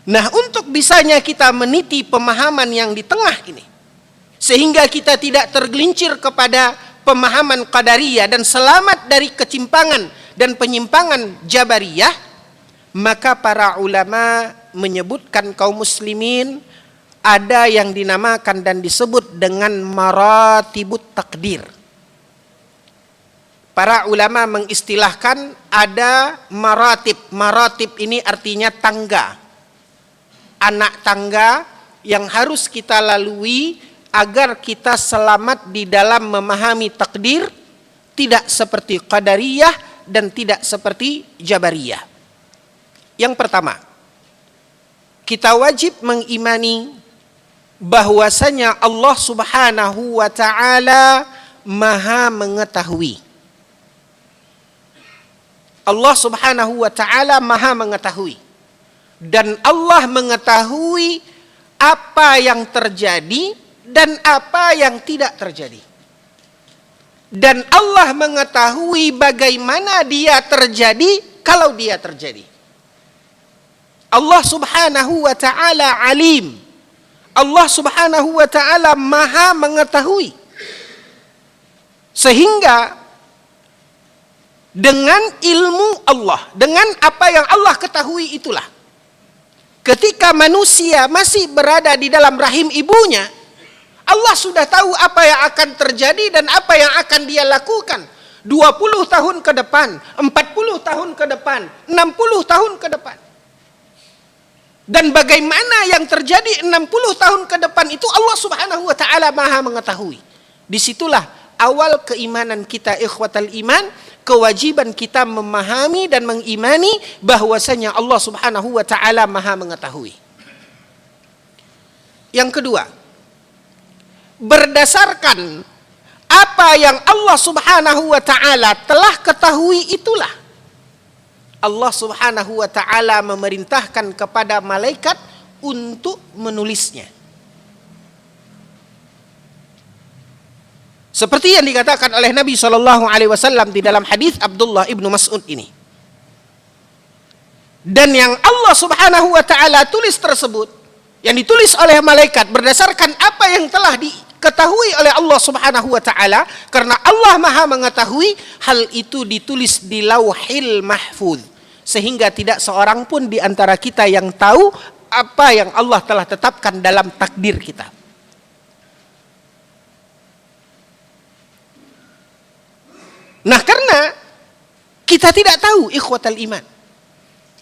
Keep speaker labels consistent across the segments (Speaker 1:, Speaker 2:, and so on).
Speaker 1: Nah, untuk bisanya kita meniti pemahaman yang di tengah ini, sehingga kita tidak tergelincir kepada pemahaman Qadariyah dan selamat dari kecimpangan dan penyimpangan Jabariyah, maka para ulama menyebutkan kaum muslimin ada yang dinamakan dan disebut dengan maratibut takdir. Para ulama mengistilahkan ada maratib. Maratib ini artinya tangga. Anak tangga yang harus kita lalui agar kita selamat di dalam memahami takdir, tidak seperti Qadariyah dan tidak seperti Jabariyah. Yang pertama, kita wajib mengimani bahwasanya Allah Subhanahu wa ta'ala Maha mengetahui. Allah Subhanahu wa ta'ala Maha mengetahui. Dan Allah mengetahui apa yang terjadi dan apa yang tidak terjadi. Dan Allah mengetahui bagaimana dia terjadi kalau dia terjadi. Allah Subhanahu wa ta'ala alim. Allah Subhanahu wa ta'ala Maha mengetahui. Sehingga dengan ilmu Allah, dengan apa yang Allah ketahui itulah, ketika manusia masih berada di dalam rahim ibunya, Allah sudah tahu apa yang akan terjadi dan apa yang akan dia lakukan 20 tahun ke depan, 40 tahun ke depan, 60 tahun ke depan. Dan bagaimana yang terjadi 60 tahun ke depan itu Allah Subhanahu wa ta'ala Maha mengetahui. Disitulah awal keimanan kita, ikhwatal iman. Kewajiban kita memahami dan mengimani bahwasanya Allah Subhanahu wa ta'ala Maha mengetahui. Yang kedua, berdasarkan apa yang Allah Subhanahu wa ta'ala telah ketahui, itulah Allah Subhanahu wa ta'ala memerintahkan kepada malaikat untuk menulisnya. Seperti yang dikatakan oleh Nabi SAW di dalam hadis Abdullah ibnu Mas'ud ini. Dan yang Allah Subhanahu wa ta'ala tulis tersebut, yang ditulis oleh malaikat berdasarkan apa yang telah diketahui oleh Allah Subhanahu wa ta'ala, karena Allah Maha mengetahui, hal itu ditulis di Lauhil Mahfuz, sehingga tidak seorang pun di antara kita yang tahu apa yang Allah telah tetapkan dalam takdir kita. Nah, karena kita tidak tahu, ikhwatal iman,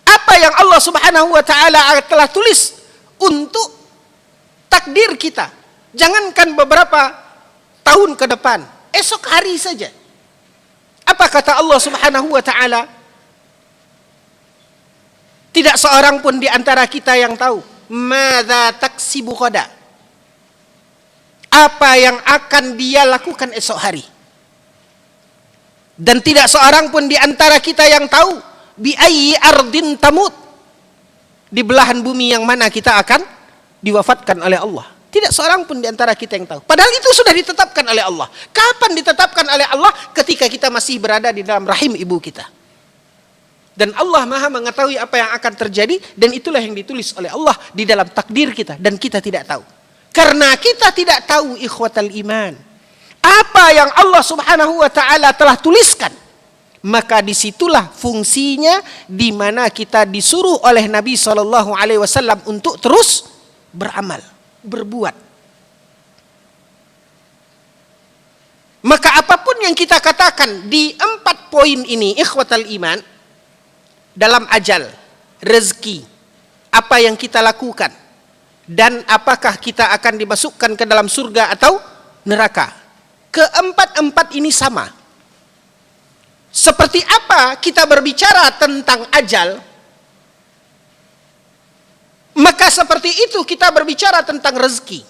Speaker 1: apa yang Allah Subhanahu wa ta'ala telah tulis untuk takdir kita. Jangankan beberapa tahun ke depan, esok hari saja. Apa kata Allah Subhanahu wa ta'ala? Tidak seorang pun di antara kita yang tahu. Madza taksibu ghadan. Apa yang akan dia lakukan esok hari. Dan tidak seorang pun di antara kita yang tahu bi ayyi ardin tamut, di belahan bumi yang mana kita akan diwafatkan oleh Allah. Tidak seorang pun di antara kita yang tahu. Padahal itu sudah ditetapkan oleh Allah. Kapan ditetapkan oleh Allah? Ketika kita masih berada di dalam rahim ibu kita. Dan Allah Maha mengetahui apa yang akan terjadi, dan itulah yang ditulis oleh Allah di dalam takdir kita, dan kita tidak tahu. Karena kita tidak tahu, ikhwatal iman, apa yang Allah Subhanahu wa ta'ala telah tuliskan, maka disitulah fungsinya di mana kita disuruh oleh Nabi SAW untuk terus beramal, berbuat. Maka apapun yang kita katakan di 4 poin ini, ikhwatal iman, dalam ajal, rezeki, apa yang kita lakukan, dan apakah kita akan dimasukkan ke dalam surga atau neraka, keempat-empat ini sama. Seperti apa kita berbicara tentang ajal, maka seperti itu kita berbicara tentang rezeki.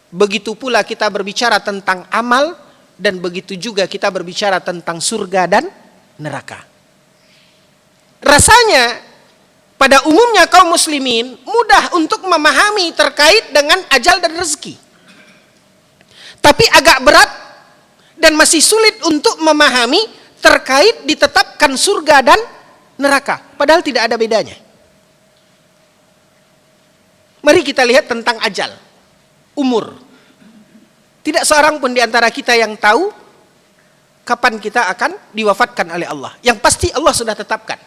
Speaker 1: Begitu pula kita berbicara tentang amal, dan begitu juga kita berbicara tentang surga dan neraka. Rasanya pada umumnya kaum muslimin mudah untuk memahami terkait dengan ajal dan rezeki. Tapi agak berat dan masih sulit untuk memahami terkait ditetapkan surga dan neraka. Padahal tidak ada bedanya. Mari kita lihat tentang ajal, umur. Tidak seorang pun di antara kita yang tahu kapan kita akan diwafatkan oleh Allah. Yang pasti Allah sudah tetapkan.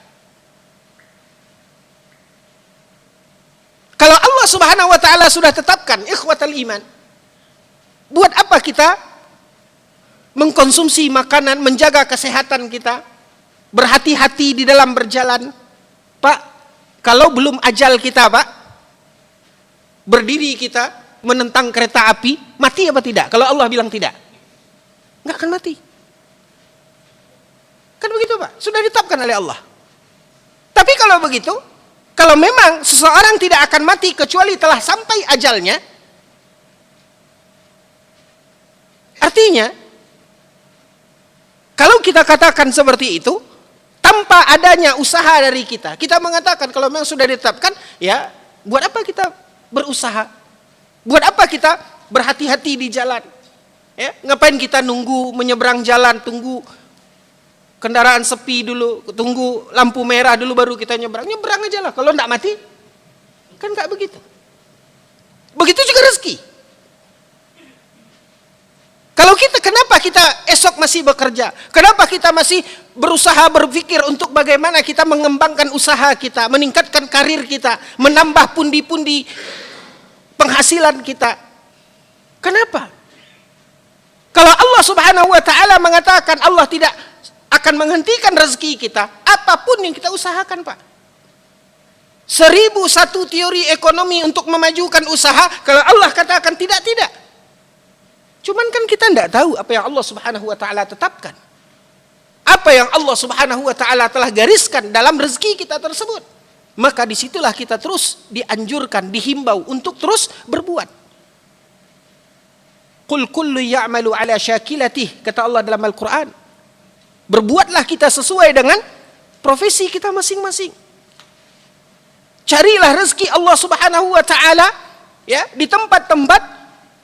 Speaker 1: Kalau Allah Subhanahu wa taala sudah tetapkan, ikhwatal iman, buat apa kita mengkonsumsi makanan, menjaga kesehatan kita, berhati-hati di dalam berjalan? Pak, kalau belum ajal kita, Pak, berdiri kita menentang kereta api, mati apa tidak? Kalau Allah bilang tidak, nggak akan mati. Kan begitu, Pak, sudah ditetapkan oleh Allah. Tapi kalau begitu, kalau memang seseorang tidak akan mati kecuali telah sampai ajalnya, artinya kalau kita katakan seperti itu tanpa adanya usaha dari kita, kita mengatakan kalau memang sudah ditetapkan, ya buat apa kita berusaha? Buat apa kita berhati-hati di jalan? Ya, ngapain kita nunggu menyeberang jalan, tunggu kendaraan sepi dulu, tunggu lampu merah dulu baru kita nyebrang. Nyebrang aja lah, kalau enggak mati. Kan enggak begitu. Begitu juga rezeki. Kalau kita, kenapa kita esok masih bekerja? Kenapa kita masih berusaha berpikir untuk bagaimana kita mengembangkan usaha kita, meningkatkan karir kita, menambah pundi-pundi penghasilan kita? Kenapa? Kalau Allah Subhanahu wa taala mengatakan Allah tidak akan menghentikan rezeki kita, apapun yang kita usahakan, Pak. 1001 teori ekonomi untuk memajukan usaha, kalau Allah katakan tidak. Cuman kan kita tidak tahu apa yang Allah Subhanahu wa taala tetapkan. Apa yang Allah Subhanahu wa taala telah gariskan dalam rezeki kita tersebut. Maka disitulah kita terus dianjurkan, dihimbau untuk terus berbuat. Qul kullu ya'malu ala syakilatih, kata Allah dalam Al-Quran. Berbuatlah kita sesuai dengan profesi kita masing-masing. Carilah rezeki Allah Subhanahu wa taala ya di tempat-tempat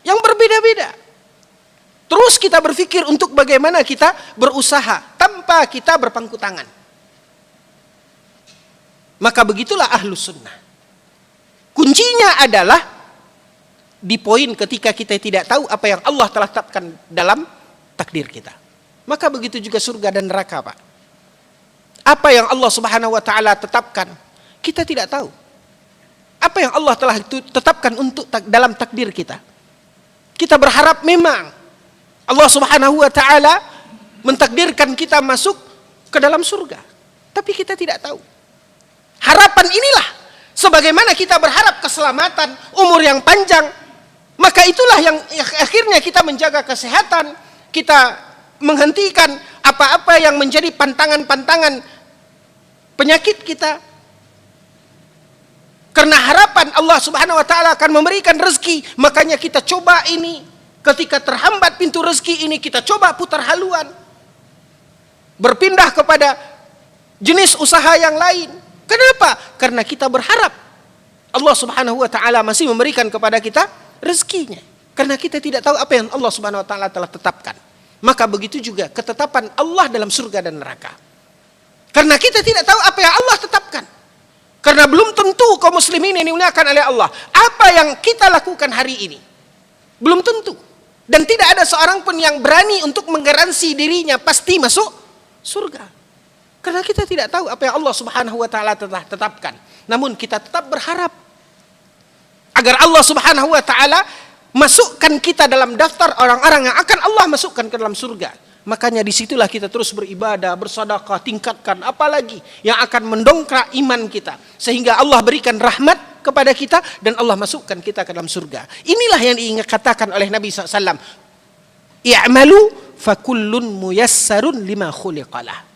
Speaker 1: yang berbeda-beda. Terus kita berpikir untuk bagaimana kita berusaha tanpa kita berpangku tangan. Maka begitulah ahlus sunnah. Kuncinya adalah di poin ketika kita tidak tahu apa yang Allah telah tetapkan dalam takdir kita. Maka begitu juga surga dan neraka, Pak. Apa yang Allah Subhanahu wa taala tetapkan, kita tidak tahu. Apa yang Allah telah tetapkan untuk dalam takdir kita. Kita berharap memang Allah Subhanahu wa taala mentakdirkan kita masuk ke dalam surga. Tapi kita tidak tahu. Harapan inilah sebagaimana kita berharap keselamatan, umur yang panjang, maka itulah yang akhirnya kita menjaga kesehatan, kita menghentikan apa-apa yang menjadi pantangan-pantangan penyakit kita. Karena harapan Allah Subhanahu wa taala akan memberikan rezeki, makanya kita coba ini. Ketika terhambat pintu rezeki ini, kita coba putar haluan. Berpindah kepada jenis usaha yang lain. Kenapa? Karena kita berharap Allah Subhanahu wa taala masih memberikan kepada kita rezekinya. Karena kita tidak tahu apa yang Allah Subhanahu wa taala telah tetapkan. Maka begitu juga ketetapan Allah dalam surga dan neraka. Karena kita tidak tahu apa yang Allah tetapkan. Karena belum tentu kaum muslimin ini dimuliakan oleh Allah. Apa yang kita lakukan hari ini belum tentu. Dan tidak ada seorang pun yang berani untuk menggaransi dirinya pasti masuk surga. Karena kita tidak tahu apa yang Allah Subhanahu wa taala telah tetapkan. Namun kita tetap berharap agar Allah Subhanahu wa taala masukkan kita dalam daftar orang-orang yang akan Allah masukkan ke dalam surga. Makanya disitulah kita terus beribadah, bersedekah, tingkatkan apalagi yang akan mendongkrak iman kita. Sehingga Allah berikan rahmat kepada kita dan Allah masukkan kita ke dalam surga. Inilah yang dikatakan oleh Nabi SAW. I'malu fakullun muyassarun lima khuliqalah.